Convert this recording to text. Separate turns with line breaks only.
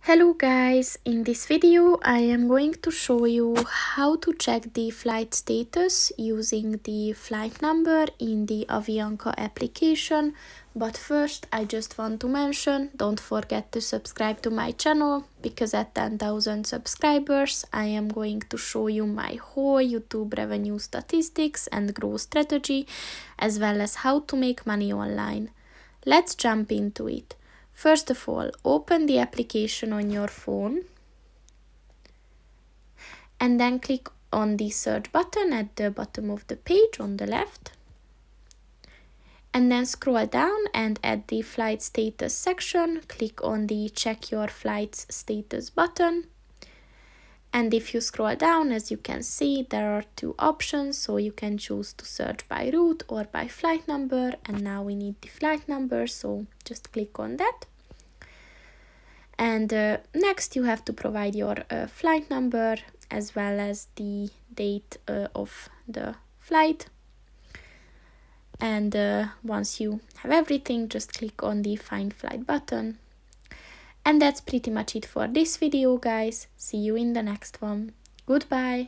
Hello guys, in this video I am going to show you how to check the flight status using the flight number in the Avianca application. But first I just want to mention, don't forget to subscribe to my channel, because at 10,000 subscribers I am going to show you my whole YouTube revenue statistics and growth strategy, as well as how to make money online. Let's jump into it. First of all, open the application on your phone and then click on the search button at the bottom of the page on the left. And then scroll down and at the flight status section, click on the check your flight's status button. And if you scroll down, as you can see, there are two options, so you can choose to search by route or by flight number, and now we need the flight number, so just click on that. And next you have to provide your flight number as well as the date of the flight. And once you have everything, just click on the find flight button. And that's pretty much it for this video, guys. See you in the next one. Goodbye.